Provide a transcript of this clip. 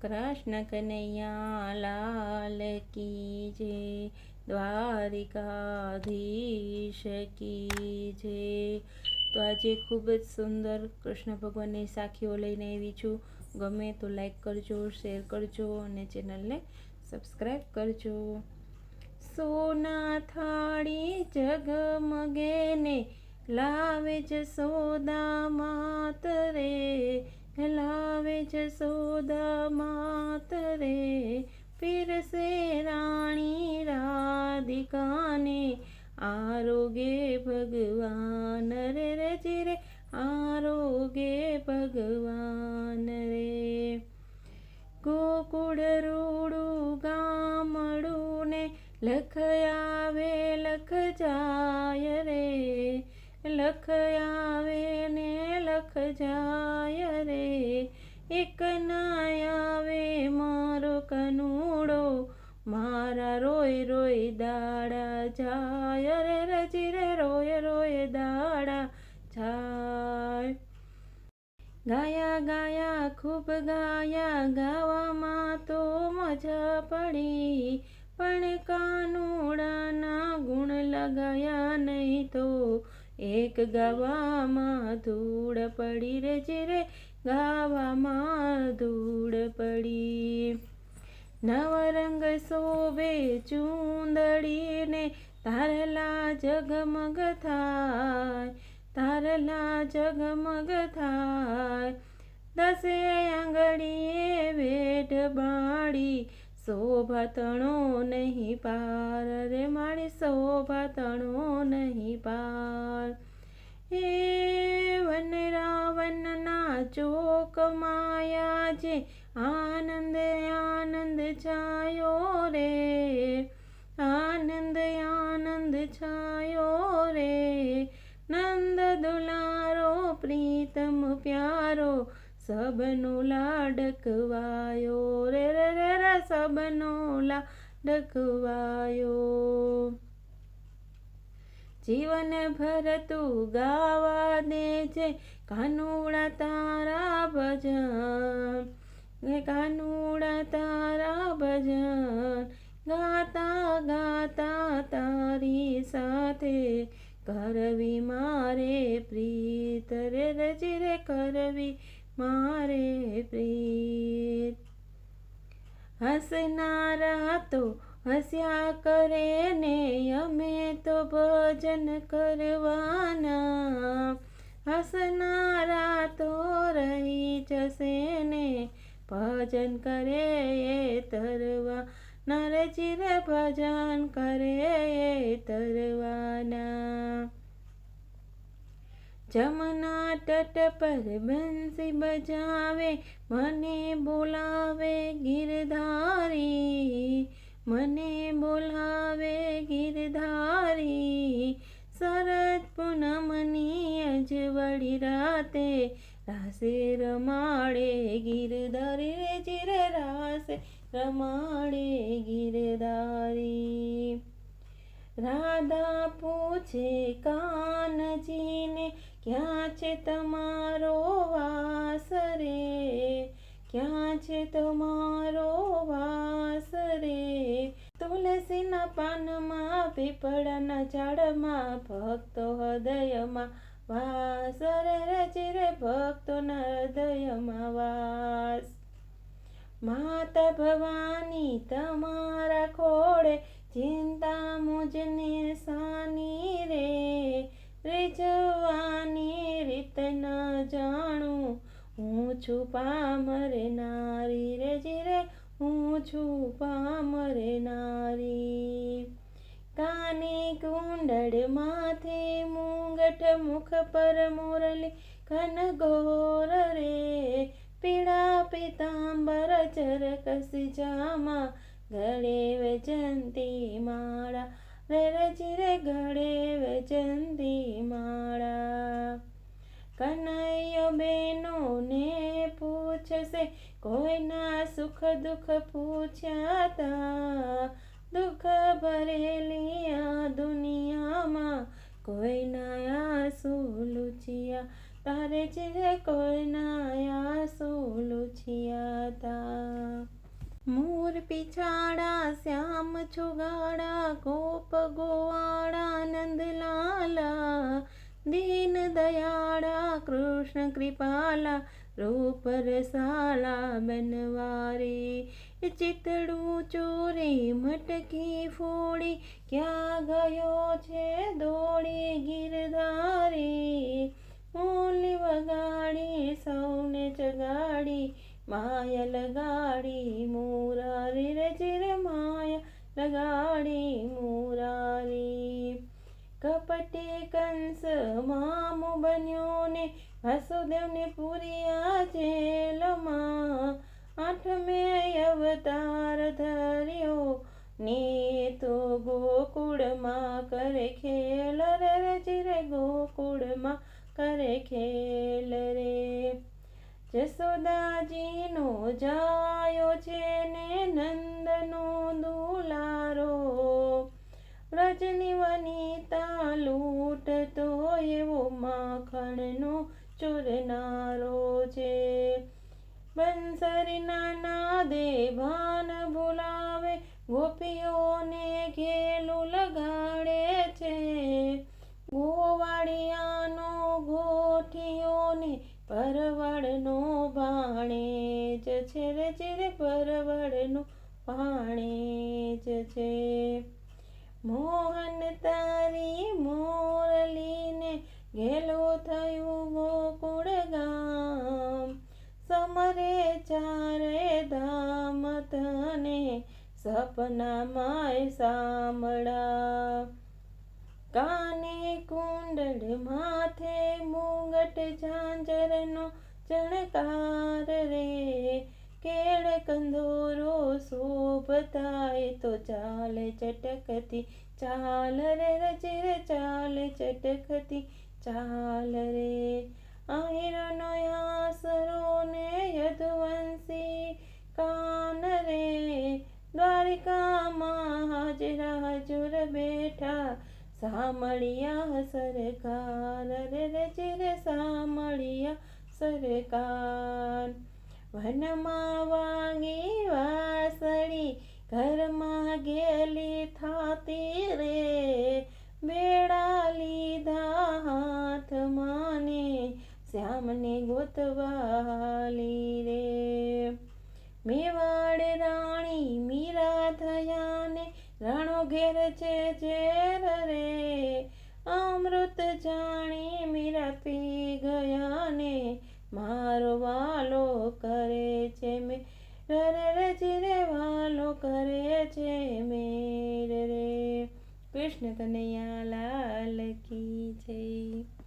कृष्ण कन्हैया लाल की जय, દ્વારિકાધીશ કી જય। તો આજે ખૂબ જ સુંદર કૃષ્ણ ભગવાનની સાખીઓ લઈને આવી છું। ગમે તો લાઈક કરજો, શેર કરજો અને ચેનલને સબસ્ક્રાઈબ કરજો। સોના થાળી જગમગે ને લાવે જશોદા માત રે, લાવે જશોદા માત રે, પીરસે રાણી રાધિકાને આરોગે ભગવાન રે, રજી રે આરોગે ભગવાન રે। ગોકુળ રૂડું ગામડું ને લખ આવે લખ જાય રે, લખ આવે ને લખ જાય રે, એક ના આવે મારો કનુડો, મારા રોય રોય દાડા જાય રે, રજી રે રોય રોય દાડા જાય। ગાયા ગાયા ખૂબ ગાયા, ગાવામાં તો મજા પડી, પણ કાનુડાના ગુણ લગાયા નહીં તો એક ગાવામાં ધૂળ પડી, રજી રે ગાવામાં ધૂળ પડી। નવરંગ શોભે ચૂંદડીને તારલા જગમગ થાય, તારલા જગમગ થાય, દસે આંગળીએ વેઢ બાળી, શોભા તણો નહીં પાર રે મારી, શોભા તણો નહીં પાર। હે વન રાવણના ચોક માયા જે આનંદ આનંદ છાયો રે, આનંદ આનંદ છાયો રે, નંદ દુલારો પ્રીતમ પ્યારો, સબનો લાડકવાયો રે, રે રે રે સબનો લાડકવાયો। જીવન ભર તું ગાવા દેજે કાનુડા તારા ભજન, કાનુડા તારા ભજન, ગાતા ગાતા તારી સાથે કરવી મારે પ્રીત રે, રજી રે કરવી મારે પ્રીત। હસનારા તો હસ્યા કરે ને અમે તો ભજન કરવાના, હસનારા તો રહી જશે ને ભજન કરે એ તરવા ના, રજી રે ભજન કરે એ તરવાના। જમના તટ પર બંસી બજાવે, મને બોલાવે ગિરધારી, મને બોલાવે ગિરધારી, શરદ પૂનમની અજવળી રાતે રાસે રમાડે ગિરધારી, રજી રે રાસે રમાડે ગિરધારી। રાધા પૂછે કાનજીને ક્યાં છે તમારો વાસ રે, ક્યાં છે તમારો વાસ રે, તુલસીના પાનમાં પીપળાના ઝાડમાં ભક્તો હૃદયમાં વાસ રે, રજી રે ભક્તોના હૃદયમાં વાસ। માતા ભવાની તમારા ખોળે ચિંતા મુજને સાની રે, રીઝવાની રીત ન જાણું, હું છું પામર નારી, રજી રે હું છું પામર નારી। કાને કુંડળ માથે મુંગટ, મુખ પર મુરલી ઘનઘોર રે, પીળા પીતાંબર ચરકસી જામા, ગળે વૈજંતી માળા રે, રજી રે ગળે વૈજંતી માળા। કનૈયો બેનો ને પૂછશે, કોઈના સુખ દુઃખ પૂછ્યા તા, દુઃખ ભરેલી આ દુનિયામાં કોઈના આંસુ લૂછ્યા તારે જે કોઈના આંસુ લૂછ્યા તા। पिछाड़ा श्याम छुगाड़ा गोप गोवाड़ा नंदलाला दीन दयाड़ा कृष्ण कृपाला रूप रसाला बनवारी चितड़ू चोरी मटकी फोड़ी क्या गयो छे दौड़ी गिरधारी मूली वगाड़ी सौने चगाड़ी माया लगाड़ी मुरारी रे चिर माया लगाड़ी मुरारी कपटी कंस मामू बन्यो ने वासुदेव ने पूरिया जेल मां 8में अवतार धर्यो ने तो गोकुड़ मां करे खेल रे चिरे गोकुड़ मां करे खेल रे जसोदाजीनो जायो छे ने नंदनो दुलारो व्रजनी वनिता लूटतो एवो माखणनो चूरनारो छे બંસરી નાદે ભાન ભૂલાવે ગોપીઓને ઘેલું લગાડે છે ગોવાળિયાનો ગોઠીઓને પરવળનો ભાણેજ છે રે ચિરે પરવળનો ભાણેજ છે મોહન તારી મોરલીને ઘેલો થયું ગોકુળ ગામ સમરે ચારે ધામ તને સપનામાં સાંભળા કાને કુંડળ માથે મુંગટ ઝાંઝરનો ચણકાર રે કેળ કંદોરો શોભતાય તો ચાલ ચટકતી ચાલ રે રચિર ચાલ ચટકતી ચાલ રે આહિરનો આસરો ને યદુવંશી કાન રે દ્વારિકામાં હાજરા હજુર બેઠા સામળિયા સરકાર રે રચિર સામળિયા સરકાર વનમાં વાગી વાસળી ઘરમાં ગેલી થાતી રે બેડા લીધા હાથમાં ને શ્યામને ગોતવાલી રે મેવાડ રાણી મીરા થયા ને રાણો ઘેર છે ઝેર રે અમૃત જાણી મીરા પી ગયા ને મારો વાલો કરે છે મેર રે ચિરે વાલો કરે છે મેર રે કૃષ્ણ કનૈયા લાલ કી જય।